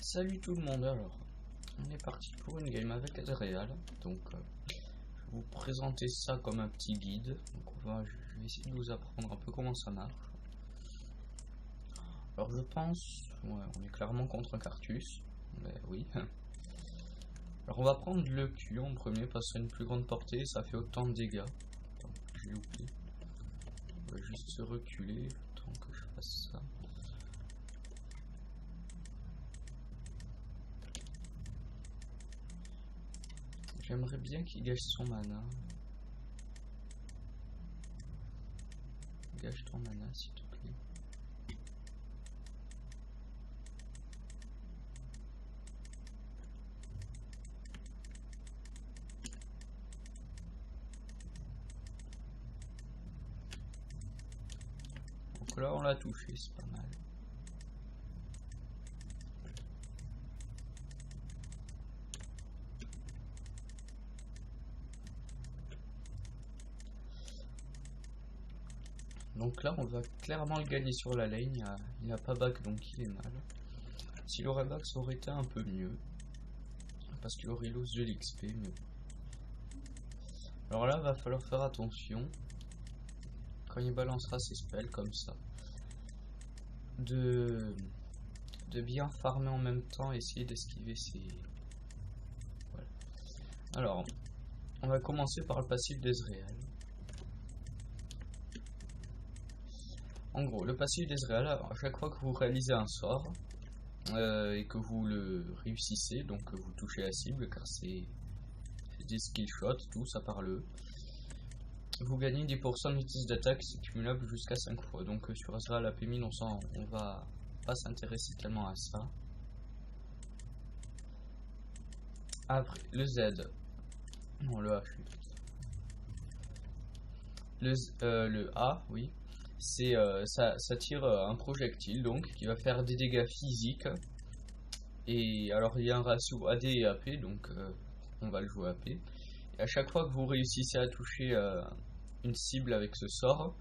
Salut tout le monde, alors on est parti pour une game avec Ezreal. Donc je vais vous présenter ça comme un petit guide. Donc je vais essayer de vous apprendre un peu comment ça marche. Alors je pense, ouais, on est clairement contre un Cartus, mais oui. Alors on va prendre le Q en premier parce que c'est une plus grande portée et ça fait autant de dégâts. Attends, j'ai loupé. On va juste se reculer, tant que je fasse ça. J'aimerais bien qu'il gâche son mana. Gâche ton mana s'il te plaît. Donc là on l'a touché, c'est pas mal. Donc là on va clairement le gagner sur la lane, il n'a pas back donc il est mal. S'il aurait back ça aurait été un peu mieux, parce qu'il aurait lose de l'XP. Mais... alors là va falloir faire attention, quand il balancera ses spells comme ça, de bien farmer en même temps, essayer d'esquiver ses... voilà. Alors on va commencer par le passif d'Ezreal. En gros, le passif d'Ezreal, à chaque fois que vous réalisez un sort et que vous le réussissez, donc que vous touchez la cible, car c'est des skill shots, tout ça par le, vous gagnez 10% de vitesse d'attaque cumulable jusqu'à 5 fois. Donc sur Ezreal AP 1000, on va pas s'intéresser tellement à ça. Après, le Z, non le A, le A, oui. C'est ça tire un projectile donc qui va faire des dégâts physiques, et alors il y a un ratio AD et AP, donc on va le jouer AP, et à chaque fois que vous réussissez à toucher une cible avec ce sort,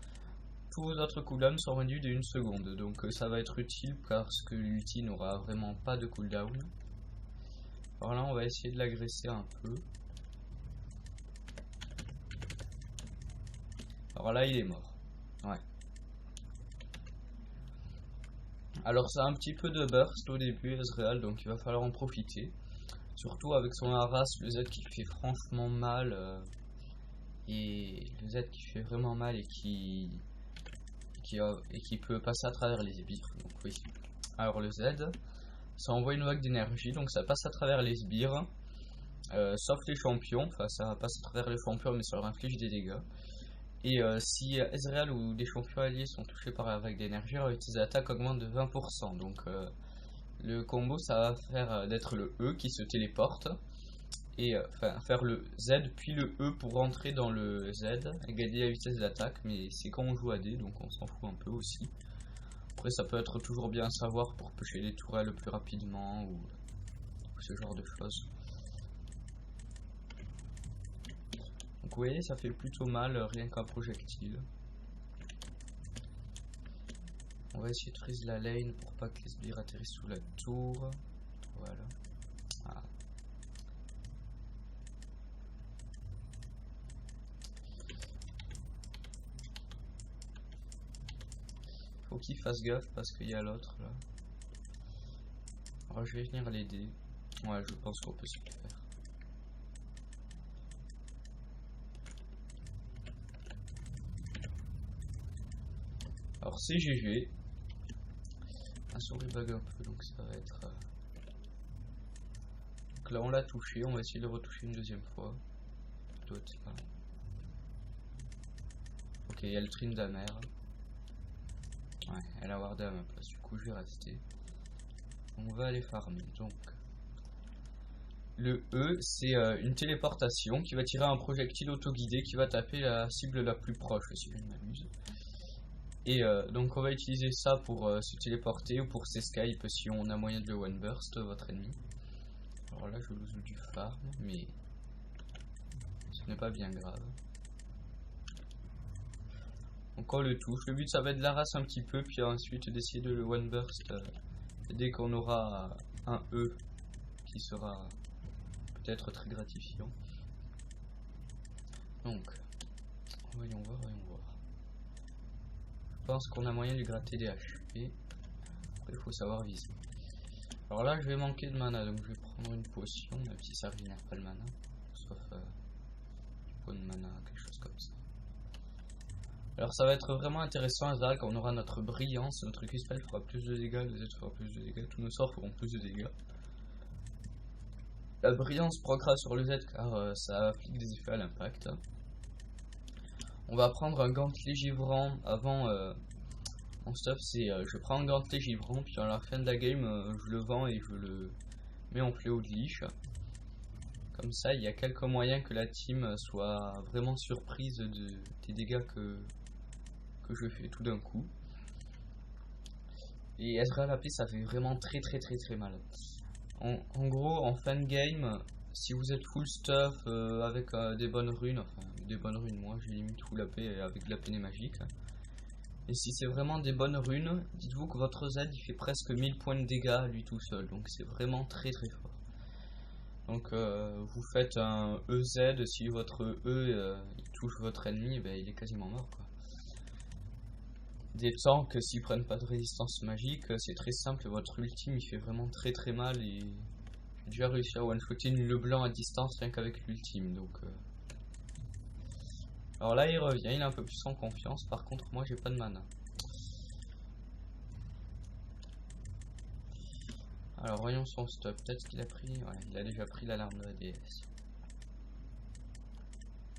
tous vos autres cooldowns sont réduits de 1 seconde, donc ça va être utile parce que l'ulti n'aura vraiment pas de cooldown. Alors là on va essayer de l'agresser un peu. Alors là il est mort, ouais. Alors ça a un petit peu de burst au début Ezreal, donc il va falloir en profiter. Surtout avec son Haras, le Z qui fait franchement mal. Et le Z qui fait vraiment mal et qui peut passer à travers les sbires. Donc oui. Alors le Z, ça envoie une vague d'énergie, donc ça passe à travers les sbires. Sauf les champions, enfin ça passe à travers les champions mais ça leur inflige des dégâts. Et si Ezreal ou des champions alliés sont touchés par la vague d'énergie, leur utilité d'attaque augmente de 20%. Donc le combo ça va faire d'être le E qui se téléporte, et faire le Z puis le E pour rentrer dans le Z et gagner la vitesse d'attaque, mais c'est quand on joue AD donc on s'en fout un peu aussi. Après ça peut être toujours bien à savoir pour pêcher les tourelles plus rapidement ou ce genre de choses. Donc vous voyez ça fait plutôt mal rien qu'un projectile. On va essayer de freeze la lane pour pas que les sbires atterrissent sous la tour. Voilà. Ah. Faut qu'il fasse gaffe parce qu'il y a l'autre là. Alors je vais venir l'aider. Ouais, je pense qu'on peut se le faire. Alors c'est GG. La souris bug un peu donc ça va être... Donc là on l'a touché, on va essayer de le retoucher une deuxième fois. D'autres là. Ok, il y a le trim d'Amer. Ouais, elle a wardé à ma place, du coup je vais rester. On va aller farmer. Donc le E c'est une téléportation qui va tirer un projectile auto-guidé qui va taper la cible la plus proche si je ne m'abuse. Et donc on va utiliser ça pour se téléporter ou pour s'escape si on a moyen de le one burst votre ennemi. Alors là je lose du farm mais ce n'est pas bien grave. Donc on le touche, le but ça va être de la race un petit peu puis ensuite d'essayer de le one burst dès qu'on aura un E qui sera peut-être très gratifiant. Donc, voyons voir. Je pense qu'on a moyen de gratter des HP. Après, il faut savoir viser. Alors là, je vais manquer de mana, donc je vais prendre une potion, même si ça régénère pas le mana. Sauf du point de mana, quelque chose comme ça. Alors ça va être vraiment intéressant à Zag, on aura notre brillance, notre Q-Spell fera plus de dégâts, le Z fera plus de dégâts, tous nos sorts feront plus de dégâts. La brillance proccera sur le Z car ça applique des effets à l'impact. On va prendre un gantelet givrant avant mon stuff, c'est je prends un gantelet givrant, puis à la fin de la game je le vends et je le mets en fléau de liche. Comme ça il y a quelques moyens que la team soit vraiment surprise des dégâts que je fais tout d'un coup. Et Ezreal AP ça fait vraiment très mal. En gros en fin de game, si vous êtes full stuff avec des bonnes runes, enfin des bonnes runes, moi j'ai limite full AP avec de la peinée magique. Et si c'est vraiment des bonnes runes, dites-vous que votre Z il fait presque 1000 points de dégâts lui tout seul, donc c'est vraiment très fort. Donc vous faites un EZ, si votre E il touche votre ennemi, ben, il est quasiment mort quoi. Des tanks s'ils prennent pas de résistance magique, c'est très simple, votre ultime il fait vraiment très mal et j'ai déjà réussi à one-shotter une Leblanc à distance rien qu'avec l'ultime donc alors là il revient, il est un peu plus en confiance, par contre moi j'ai pas de mana. Alors voyons son stop, peut-être qu'il a pris, ouais il a déjà pris l'alarme de la DS.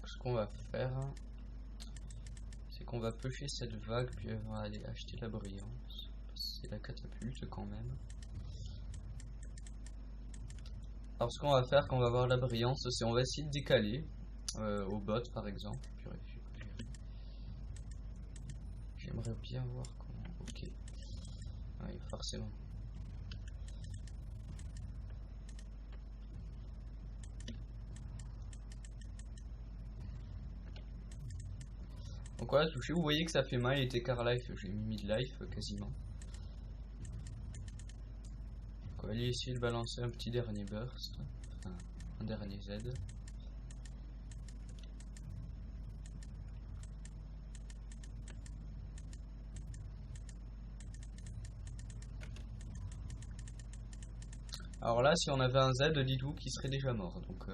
Ce qu'on va faire, c'est qu'on va pêcher cette vague, puis on va aller acheter la brillance. C'est la catapulte quand même. Alors ce qu'on va faire quand on va avoir la brillance, c'est on va essayer de décaler au bot par exemple. J'aimerais bien voir comment... Ok. Oui, forcément. Donc voilà, touché, vous voyez que ça fait mal, il était car life, j'ai mis mid-life quasiment. Donc on va aller essayer de balancer un petit dernier burst, enfin un dernier Z. Alors là, si on avait un Z, dites-vous qu'il serait déjà mort, donc...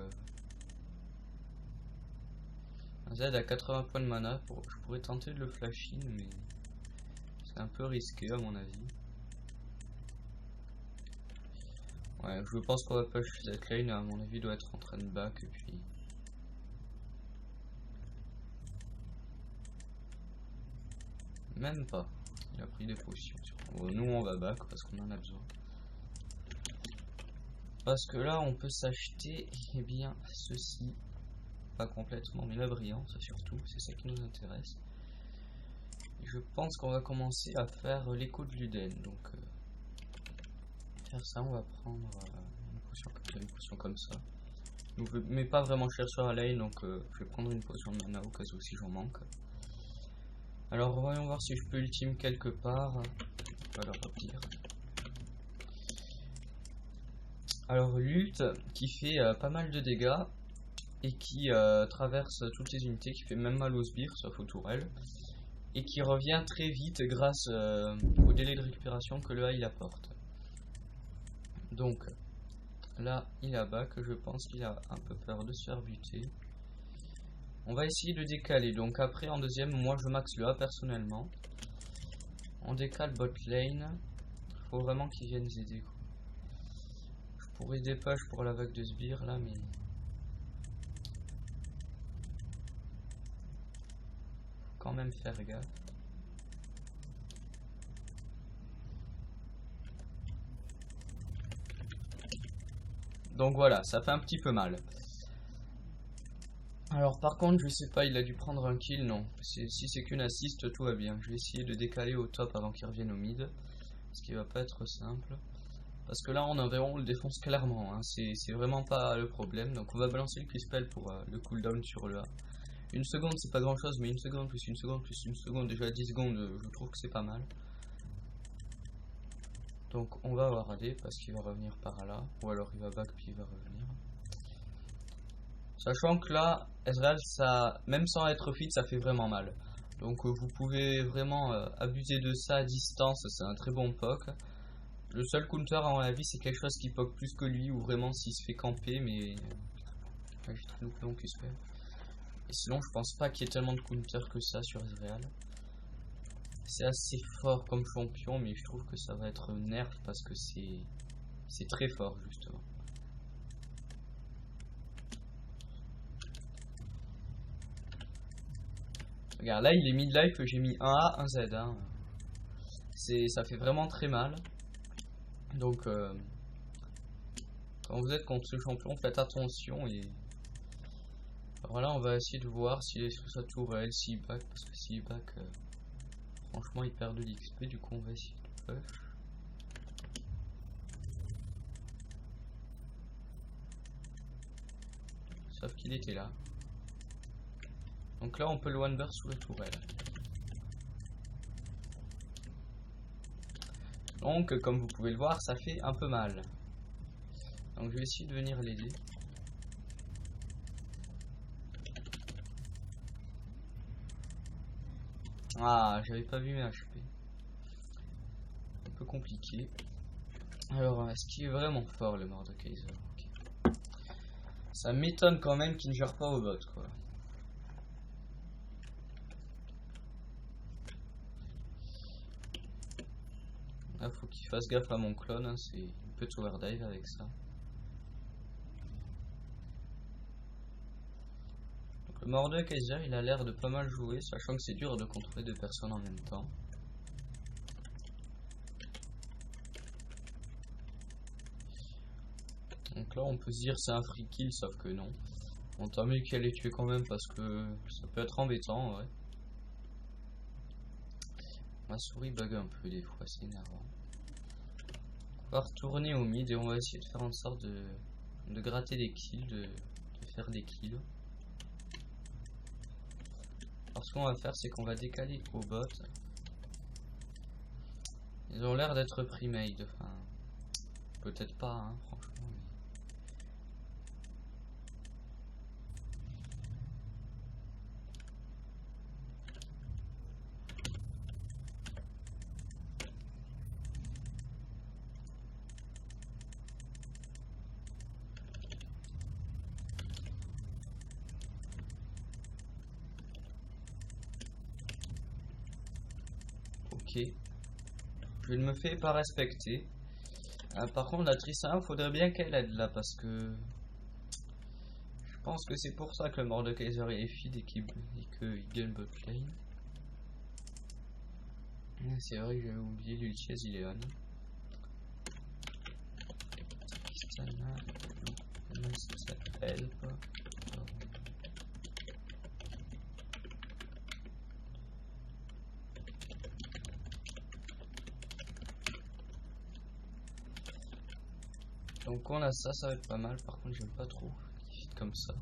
Un Z à 80 points de mana, je pourrais tenter de le flash in, mais c'est un peu risqué à mon avis. Ouais, je pense qu'on va push cette lane, à mon avis doit être en train de back et puis... Même pas, il a pris des potions. Bon, nous on va back parce qu'on en a besoin. Parce que là on peut s'acheter, eh bien, ceci. Pas complètement, mais la brillance surtout, c'est ça qui nous intéresse. Et je pense qu'on va commencer à faire l'écho de Luden, donc faire ça, on va prendre une potion comme ça. Donc, je mets pas vraiment cher sur la lane, donc je vais prendre une potion de mana au cas où si j'en manque. Alors voyons voir si je peux ultime quelque part. Voilà, pas pire. Alors l'ult qui fait pas mal de dégâts et qui traverse toutes les unités, qui fait même mal aux sbires sauf aux tourelles, et qui revient très vite grâce au délai de récupération que le A il apporte. Donc là il a back, je pense qu'il a un peu peur de se faire buter. On va essayer de décaler, donc après en deuxième moi je max le A personnellement. On décale bot lane, faut vraiment qu'ils viennent aider quoi. Je pourrais dépêcher pour la vague de sbires là, mais quand même faire gaffe. Donc voilà, ça fait un petit peu mal. Alors par contre, je sais pas, il a dû prendre un kill, non. Si c'est qu'une assist, tout va bien. Je vais essayer de décaler au top avant qu'il revienne au mid. Ce qui va pas être simple. Parce que là, on le défonce clairement. Hein. C'est vraiment pas le problème. Donc on va balancer le Q-Spell pour le cooldown sur le A. Une seconde c'est pas grand chose, mais une seconde plus une seconde plus une seconde, déjà 10 secondes, je trouve que c'est pas mal. Donc on va avoir AD parce qu'il va revenir par là. Ou alors il va back puis il va revenir. Sachant que là, Ezreal, ça, même sans être fit, ça fait vraiment mal. Donc vous pouvez vraiment abuser de ça à distance, c'est un très bon poke. Le seul counter à mon avis c'est quelque chose qui poke plus que lui, ou vraiment s'il se fait camper, mais... j'ai trop loupé mon QSP. Et sinon je pense pas qu'il y ait tellement de counter que ça sur Ezreal. C'est assez fort comme champion, mais je trouve que ça va être nerf parce que c'est très fort justement. Regarde, là il est mid-life, j'ai mis 1A, 1Z. Hein. Ça fait vraiment très mal. Donc, quand vous êtes contre ce champion, faites attention. Et alors là, on va essayer de voir s'il est sur sa tourelle, s'il back. Parce que s'il back, franchement, il perd de l'XP. Du coup, on va essayer de push. Sauf qu'il était là. Donc là, on peut le one burst sous la tourelle. Donc, comme vous pouvez le voir, ça fait un peu mal. Donc, je vais essayer de venir l'aider. Ah, j'avais pas vu mes HP. Un peu compliqué. Alors, est-ce qu'il est vraiment fort le Mordekaiser? Okay. Ça m'étonne quand même qu'il ne gère pas au bot, quoi. Là, faut qu'il fasse gaffe à mon clone, hein, il peut tower dive avec ça. Donc, le Mordekaiser, il a l'air de pas mal jouer, sachant que c'est dur de contrôler deux personnes en même temps. Donc là, on peut se dire c'est un free kill, sauf que non. On tant mieux qu'elle les tuer quand même parce que ça peut être embêtant, ouais. Ma souris bug un peu des fois, c'est énervant. On va retourner au mid et on va essayer de faire en sorte de gratter des kills, de faire des kills. Alors ce qu'on va faire, c'est qu'on va décaler au bot. Ils ont l'air d'être pre-made, enfin... Peut-être pas, hein, franchement. Ok. Je ne me fais pas respecter. Par contre, la Tristana, faudrait bien qu'elle aide là parce que... Je pense que c'est pour ça que le Mordekaiser est feed et qu'il gagne bot lane. C'est vrai que j'avais oublié l'ulti Zileon. Tristana, comment ça s'appelle quoi. Donc on a ça, ça va être pas mal. Par contre, j'aime pas trop comme ça.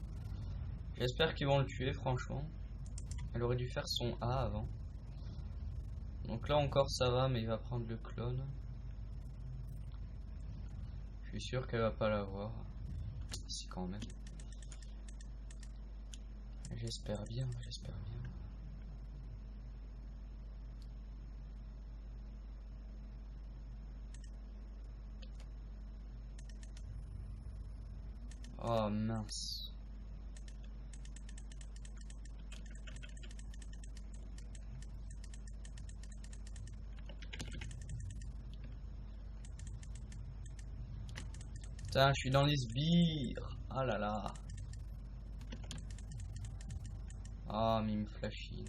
J'espère qu'ils vont le tuer, franchement. Elle aurait dû faire son A avant. Donc là encore ça va, mais il va prendre le clone. Je suis sûr qu'elle va pas l'avoir. Si quand même. J'espère bien, j'espère bien. Oh mince. Putain, je suis dans les sbires. Ah là là. Ah, mais il me flash in.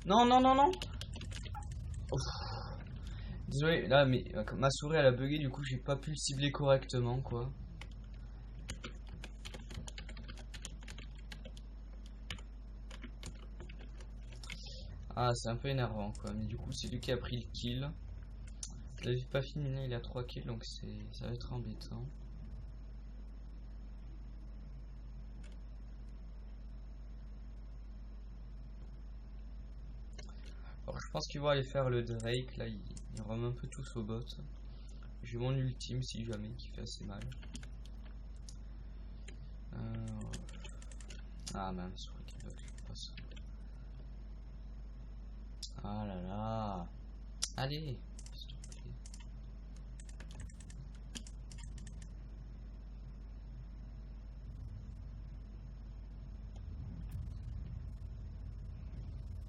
Non, non, non, non. Ouf. Désolé, là, mais ma souris elle a bugué, du coup j'ai pas pu le cibler correctement, quoi. Ah, c'est un peu énervant, quoi. Mais du coup, c'est lui qui a pris le kill. Je l'avais pas fini, il a 3 kills, donc ça va être embêtant. Alors Alors, je pense qu'ils vont aller faire le Drake. Là, ils remet un peu tous au bot. J'ai mon ultime si jamais qui fait assez mal. Ah mince, faudrait qu'il bug, je passe. Ah là là. Allez, s'il te plaît.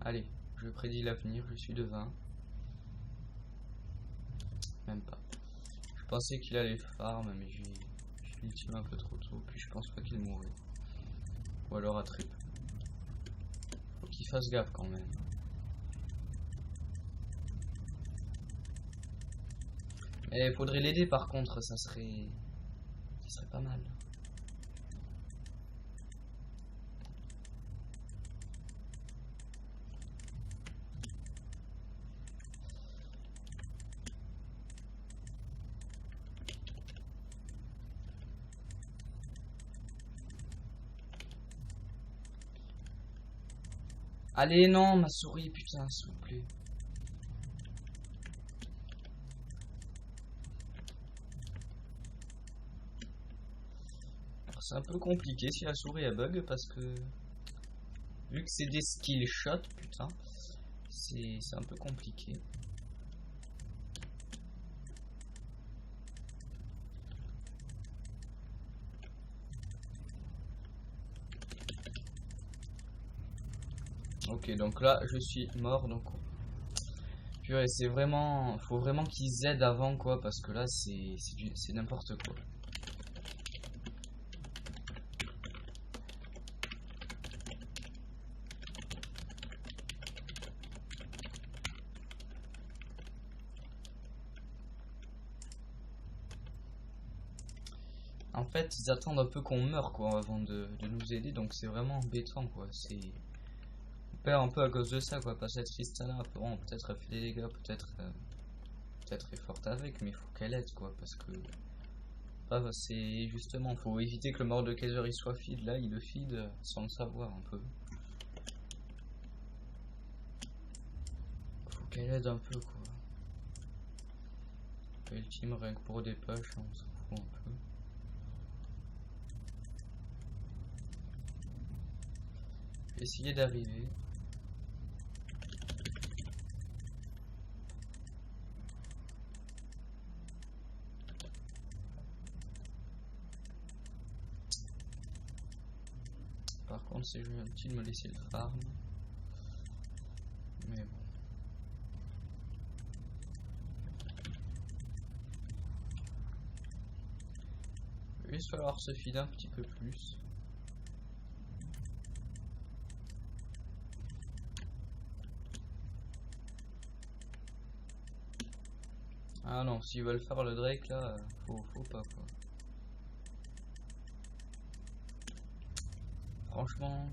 Allez, je prédis l'avenir, je suis de 20. Même pas. Je pensais qu'il allait farm, mais j'ai ultimé un peu trop tôt, puis je pense pas qu'il mourrait. Ou alors à trip. Faut qu'il fasse gaffe quand même. Mais faudrait l'aider par contre, ça serait pas mal. Allez, non, ma souris, putain, s'il vous plaît. C'est un peu compliqué si la souris elle bug parce que vu que c'est des skill shots, putain, c'est un peu compliqué. Ok, donc là je suis mort, donc purée, c'est vraiment, faut vraiment qu'ils aident avant quoi, parce que là c'est n'importe quoi. En fait, ils attendent un peu qu'on meure quoi avant de nous aider, donc c'est vraiment embêtant quoi. On perd un peu à cause de ça quoi. Pas cette Tristana, bon, peut-être elle fait des dégâts, peut-être est forte avec, mais il faut qu'elle aide quoi, parce que c'est justement, faut éviter que le mort de Kaiser il soit feed. Là, il le feed sans le savoir un peu. Faut qu'elle aide un peu quoi. Et le team rien que pour des pushs, on s'en fout un peu. Je vais essayer d'arriver. Par contre, c'est gentil de me laisser le farm. Mais bon. Il va juste falloir se feed un petit peu plus. Ah non, s'ils veulent faire le Drake là, faut pas quoi. Franchement.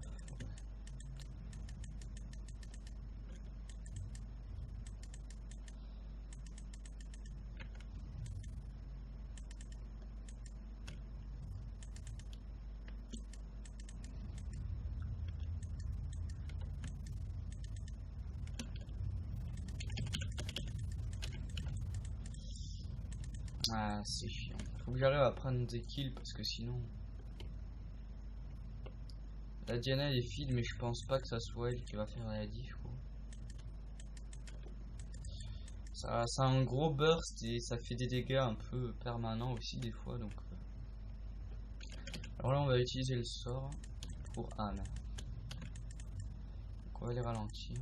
Ah, c'est chiant. Faut que j'arrive à prendre des kills parce que sinon. La Diana elle est feed, mais je pense pas que ça soit elle qui va faire la diff quoi. Ça a un gros burst et ça fait des dégâts un peu permanents aussi des fois donc. Alors là on va utiliser le sort pour Anne. Donc on va les ralentir.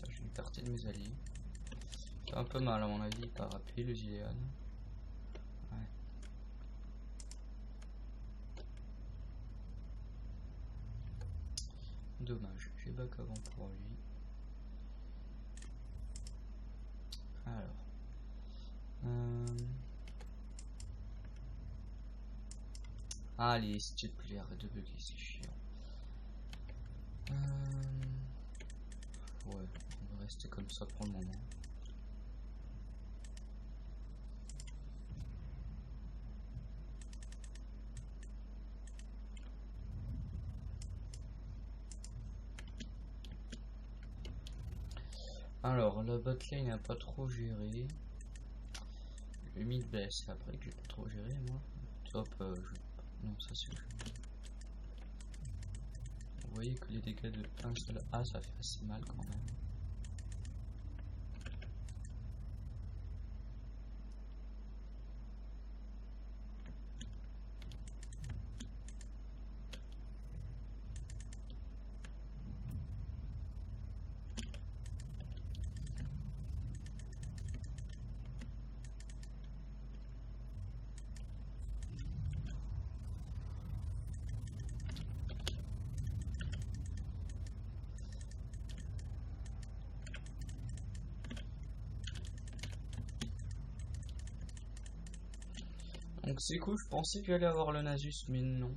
Là, je vais écarter de mes alliés. C'est un peu mal à mon avis par appeler le Zilean. Ouais. Dommage, j'ai back avant pour lui. Alors. Allez, s'il te plaît, arrête de bugger, c'est chiant. Ouais, on va rester comme ça pour le moment. Alors, la botlane n'a pas trop géré. Le mid baisse après que j'ai pas trop géré, moi. Top, non, ça c'est le jeu. Vous voyez que les dégâts de un seul A, ça fait assez mal quand même. Donc c'est cool, je pensais que j'allais avoir le Nasus, mais non.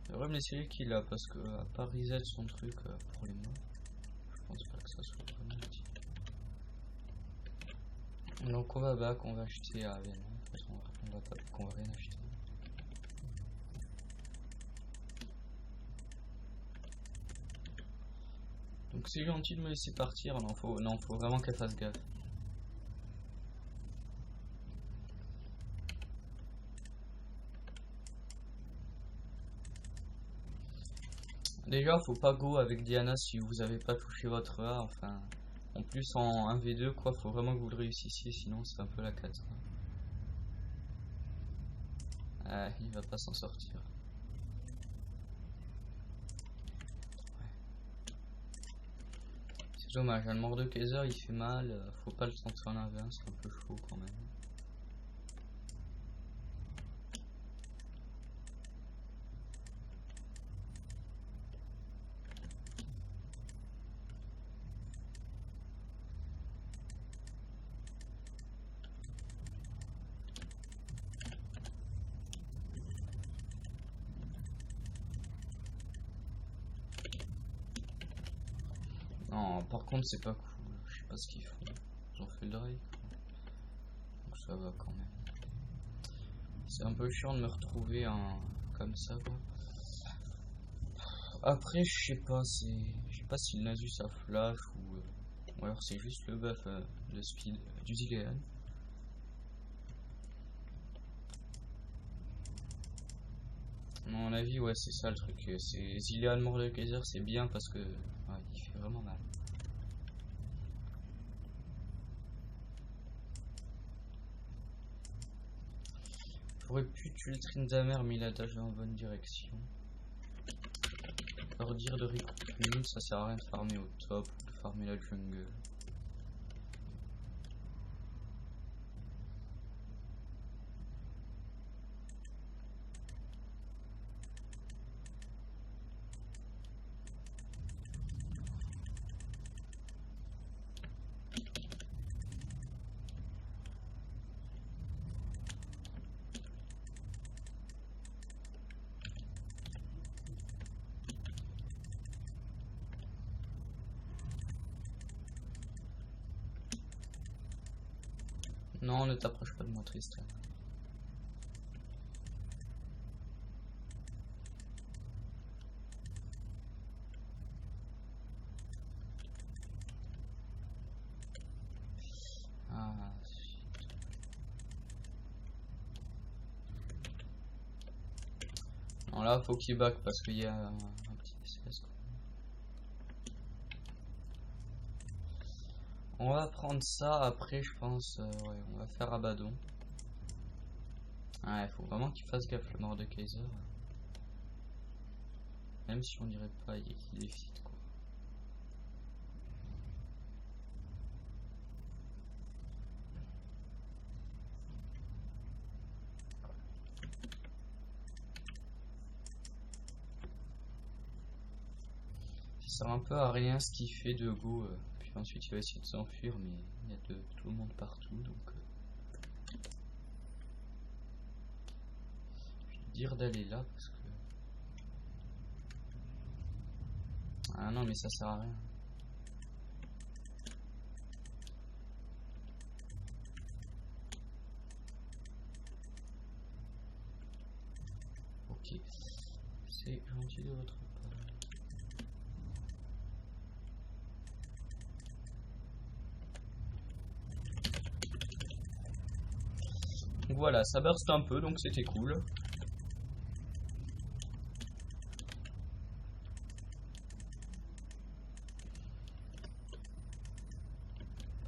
J'aimerais me laisser qui là, parce que à part reset son truc pour les morts, je pense pas que ça soit vraiment utile. Donc on va back, on va acheter à Aven. En fait, on va pas qu'on va rien acheter. Donc c'est gentil de me laisser partir, non faut vraiment qu'elle fasse gaffe. Déjà faut pas go avec Diana si vous avez pas touché votre A, enfin en plus en 1v2 quoi, faut vraiment que vous le réussissiez sinon c'est un peu la cata. Ah, il va pas s'en sortir. C'est dommage, le mort de Kaiser il fait mal, faut pas le sentir en 1v1, c'est un peu chaud quand même. Non, par contre c'est pas cool, je sais pas ce qu'ils font. Ils ont fait le Drake. Donc ça va quand même. C'est un peu chiant de me retrouver comme ça quoi. Après je sais pas si le Nasus a flash ou alors c'est juste le buff de speed du Zilean. À mon avis ouais c'est ça le truc. C'est Zilean mort de Kaiser c'est bien parce que ouais, il fait vraiment mal. J'aurais pu tuer le Tryndamere mais il a déjà en bonne direction. Leur dire de recrutement, ça sert à rien de farmer au top ou de farmer la jungle. Non, ne t'approche pas de moi, Tristan. Ah, shit. Non, là, faut qu'il back parce qu'il y a un petit SS. On va prendre ça après, je pense. Ouais, on va faire Abaddon. Ouais, faut vraiment qu'il fasse gaffe le mort de Kaiser. Même si on dirait pas qu'il est fit quoi. Ça sert un peu à rien ce qu'il fait de go. Puis ensuite il va essayer de s'enfuir, mais il y a tout le monde partout donc. Je vais dire d'aller là parce que. Ah non, mais ça sert à rien. Ok, c'est gentil de votre part. Donc voilà, ça burst un peu, donc c'était cool.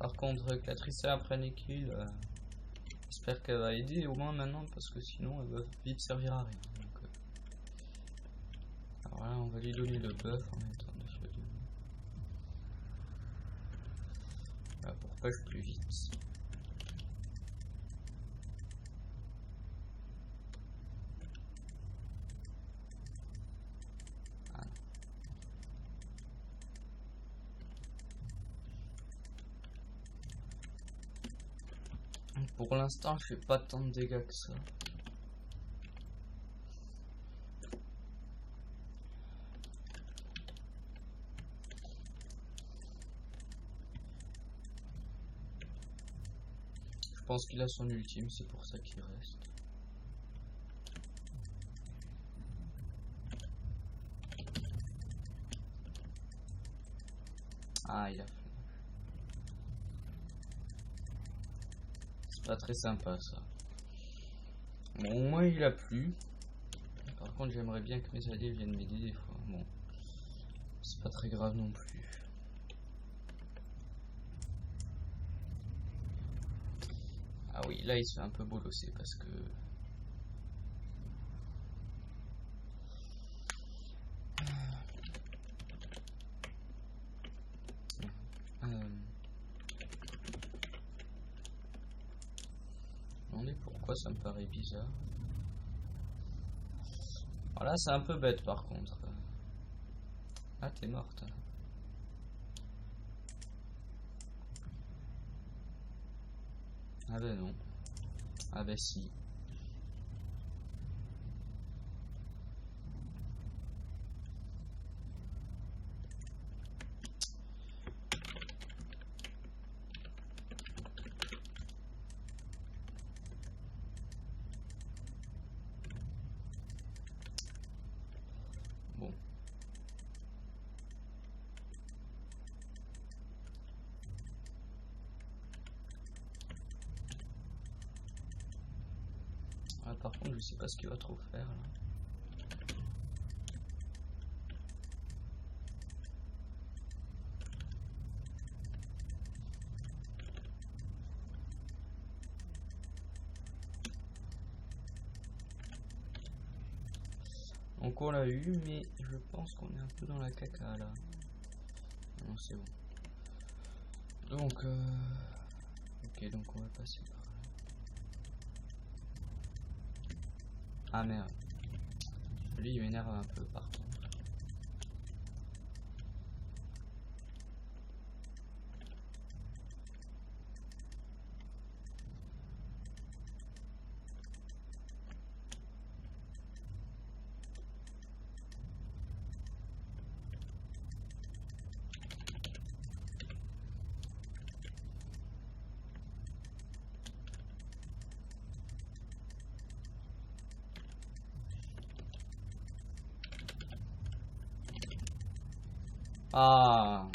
Par contre, que la Tricia prenne les kills, j'espère qu'elle va aider au moins maintenant, parce que sinon elle va vite servir à rien. Donc, alors là, on va lui donner le buff en mettant des feux de... Voilà, pour push plus vite. Pour l'instant, je fais pas tant de dégâts que ça. Je pense qu'il a son ultime, c'est pour ça qu'il reste. Ah, il a fait. C'est pas très sympa ça. Bon, au moins il a plu. Par contre, j'aimerais bien que mes alliés viennent m'aider des fois. Bon, c'est pas très grave non plus. Ah oui, là il se fait un peu bolosser parce que... Demandez pourquoi ça me paraît bizarre. Alors là c'est un peu bête par contre. Ah, t'es morte. Ah ben non. Ah ben si. Bon. Ah, par contre je sais pas ce qu'il va trop faire là. Donc on l'a eu, mais je pense qu'on est un peu dans la caca là. Non, c'est bon. Donc, ok, donc on va passer par là. Ah merde. Lui il m'énerve un peu par contre. Ah.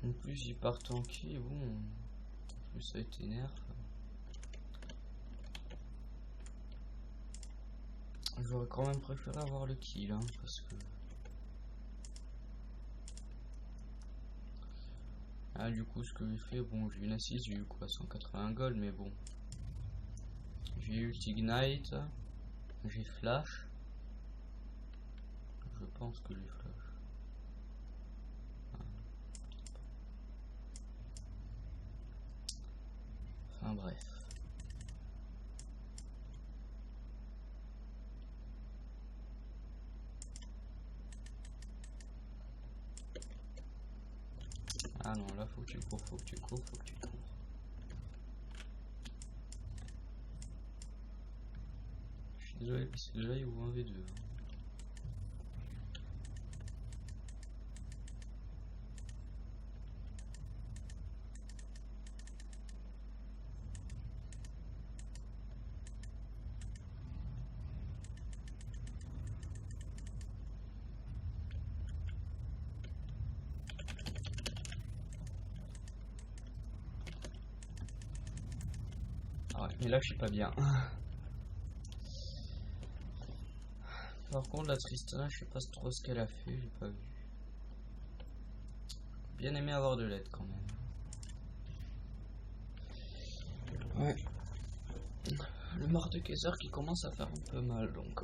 En plus il part tanky, bon. En plus ça a été nerf. J'aurais quand même préféré avoir le kill, hein, parce que... Ah, du coup, ce que j'ai fait, bon, j'ai une assise, j'ai eu quoi, 180 gold, mais bon. J'ai eu Ignite, j'ai Flash. Je pense que j'ai Flash. Enfin bref. Ah non, là faut que tu cours, faut que tu cours, faut que tu cours. Je suis désolé, parce que déjà il ouvre un V2. Ouais, mais là je suis pas bien. Par contre la Tristana, je sais pas trop ce qu'elle a fait, j'ai pas vu. Bien aimé avoir de l'aide quand même. Ouais. Le Mordekaiser qui commence à faire un peu mal donc.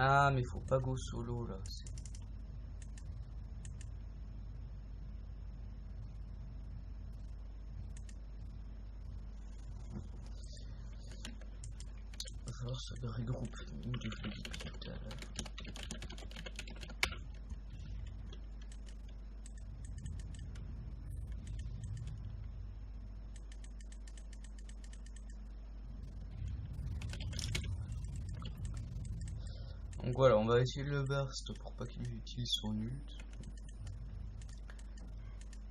Ah mais faut pas go solo là. Genre ça de regroupe de je l'ai dit tout à l'heure. Donc voilà, on va essayer le burst pour pas qu'il utilise son ult.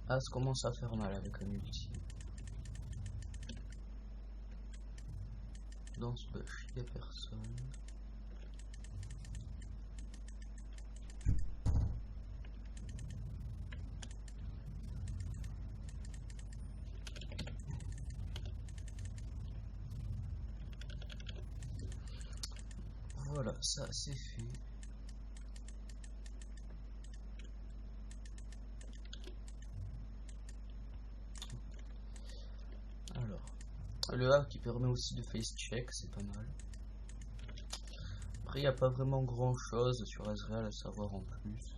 Ah, ça commence à faire mal avec un ulti. Dans ce bush, il n'y a personne. Voilà, ça c'est fait. Alors, le A qui permet aussi de face check, c'est pas mal. Après, il n'y a pas vraiment grand chose sur Ezreal à savoir en plus.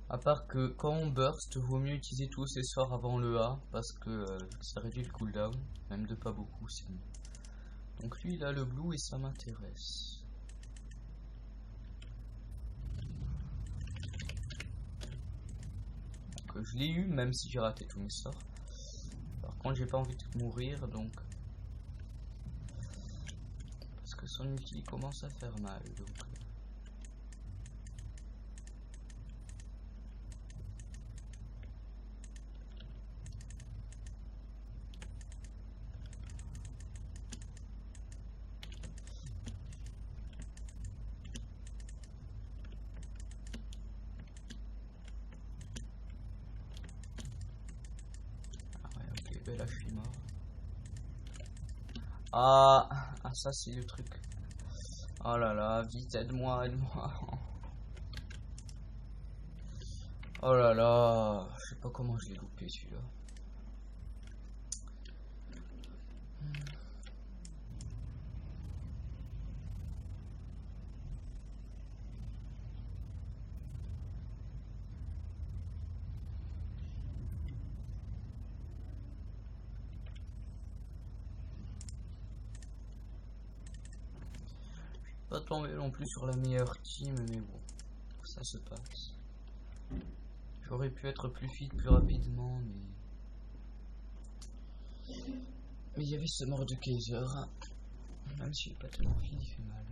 À part que quand on burst, vaut mieux utiliser tous ses sorts avant le A parce que ça réduit le cooldown, même de pas beaucoup, c'est mieux. Donc lui il a le blue et ça m'intéresse. Donc je l'ai eu même si j'ai raté tous mes sorts. Par contre j'ai pas envie de mourir donc. Parce que son ulti commence à faire mal donc. Là je suis mort. Ah ça c'est le truc. Oh là là, vite aide-moi, aide-moi. Oh là là, je sais pas comment je l'ai loupé celui-là. Pas tomber non plus sur la meilleure team, mais bon, ça se passe. J'aurais pu être plus fit plus rapidement, mais il y avait ce Mordekaiser. Même si il est pas tellement fit, il fait mal.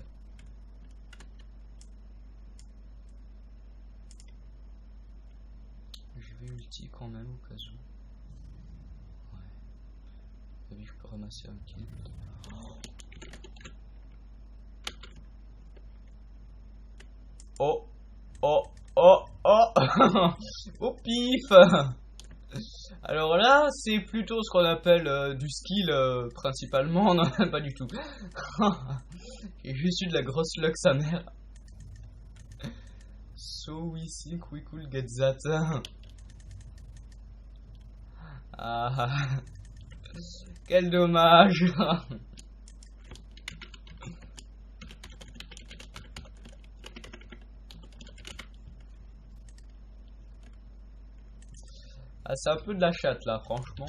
Je vais ulti quand même au cas où. Ouais. T'as vu, je peux ramasser un kill. Oh oh oh oh au pif. Alors là c'est plutôt ce qu'on appelle du skill principalement. Non pas du tout. J'ai juste eu de la grosse luck sa mère. So we think we could get that. Ah quel dommage. Ah, c'est un peu de la chatte là, franchement.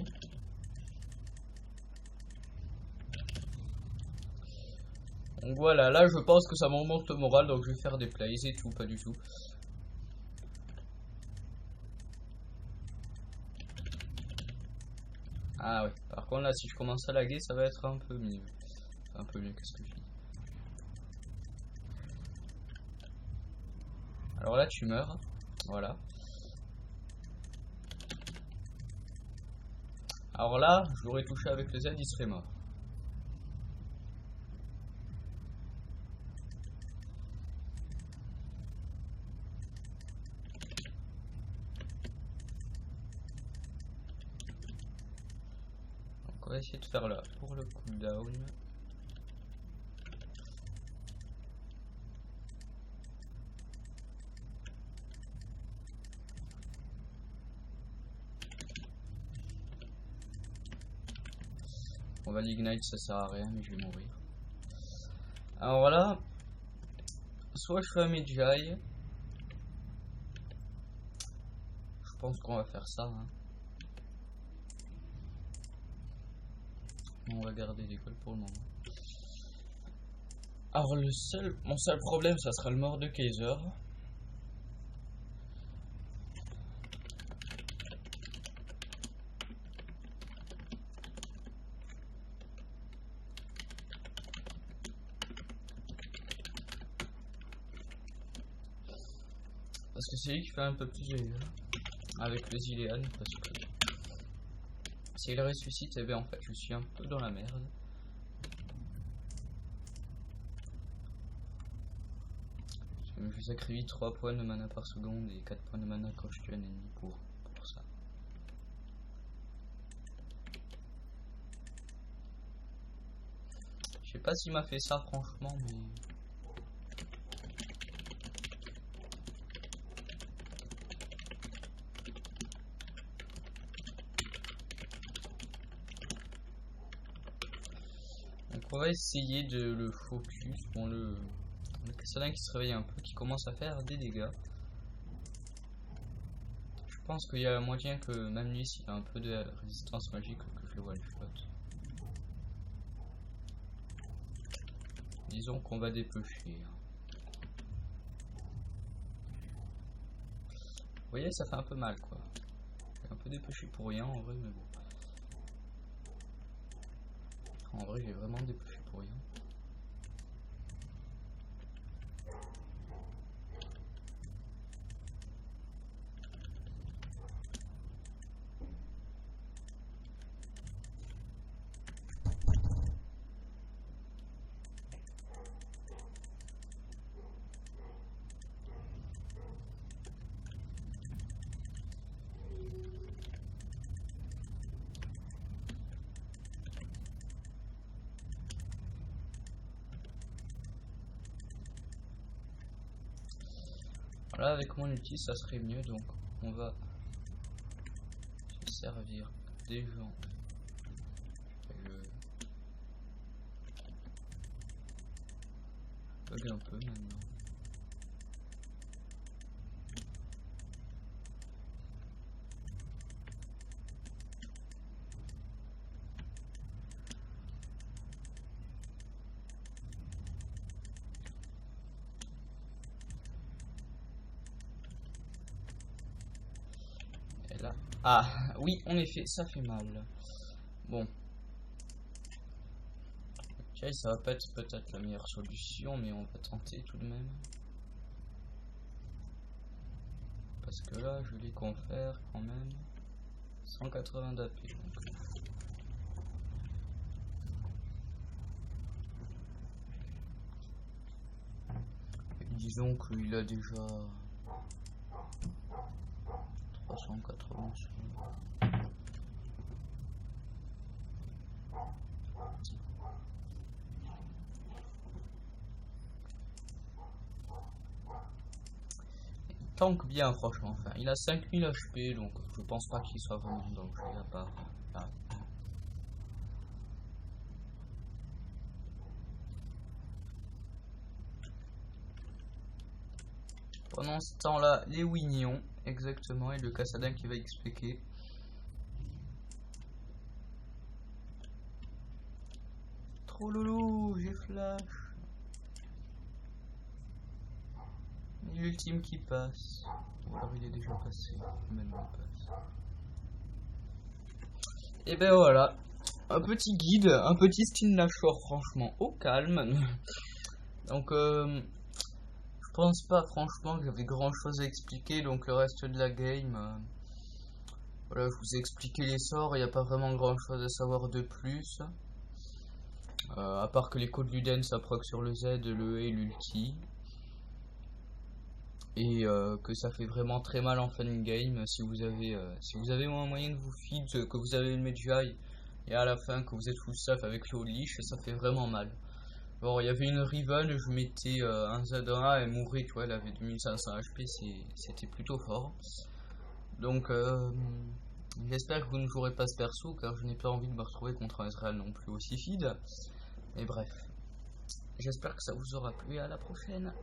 Donc voilà, là je pense que ça me remonte le moral, donc je vais faire des plays et tout, pas du tout. Ah ouais, par contre là si je commence à laguer ça va être un peu mieux. Enfin, un peu mieux que ce que je dis. Alors là tu meurs. Voilà. Alors là, je l'aurais touché avec le Z, il serait mort. Donc on va essayer de faire là pour le cooldown. On va l'ignite, ça sert à rien, mais je vais mourir. Alors là, soit je fais un Medjay. Je pense qu'on va faire ça. Hein. On va garder l'école pour le moment. Alors mon seul problème, ça sera le mort de Kaiser. Parce que c'est lui qui fait un peu plus de dégâts avec le Zilean, parce que s'il ressuscite, eh bien en fait je suis un peu dans la merde. Je sacrifie 3 points de mana par seconde et 4 points de mana quand je tue un ennemi pour ça. Je sais pas s'il m'a fait ça franchement, mais... Donc on va essayer de le focus. Bon, le Kassadin qui se réveille un peu, qui commence à faire des dégâts. Je pense qu'il y a moyen que même lui, s'il a un peu de résistance magique, que je le one shot. Disons qu'on va dépêcher. Vous voyez, ça fait un peu mal quoi. Un peu dépêché pour rien en vrai, mais bon. En vrai, j'ai vraiment dépêché pour rien. Là avec mon outil ça serait mieux, donc on va se servir des gens. Je bug un peu maintenant. Et là, ah oui en effet ça fait mal. Bon. Ok, ça va pas être peut-être la meilleure solution, mais on va tenter tout de même. Parce que là, je les confère quand même 180 d'AP. Disons qu'il a déjà 380. Tank bien franchement, enfin il a 5000 HP donc je pense pas qu'il soit vraiment en danger à part là. Pendant ce temps là les Winions exactement et le Kassadin qui va expliquer. Trop loulou, j'ai flash. L'ultime qui passe. Ou alors il est déjà passé. Même il passe. Et ben voilà, un petit guide, un petit style Nashor franchement au calme. Donc je pense pas franchement que j'avais grand chose à expliquer, donc le reste de la game, voilà, je vous ai expliqué les sorts, il n'y a pas vraiment grand chose à savoir de plus. À part que les codes Luden ça proc sur le Z, le E et l'ulti. Et que ça fait vraiment très mal en fin de game si vous avez un moyen de vous feed, que vous avez une Medjay et à la fin que vous êtes full stuff avec le leash, ça fait vraiment mal. Bon, il y avait une Riven, je mettais un Z1 et mourait, tu vois, elle avait 2500 HP, c'était plutôt fort. Donc j'espère que vous ne jouerez pas ce perso car je n'ai pas envie de me retrouver contre un Ezreal non plus aussi feed. Mais bref, j'espère que ça vous aura plu et à la prochaine.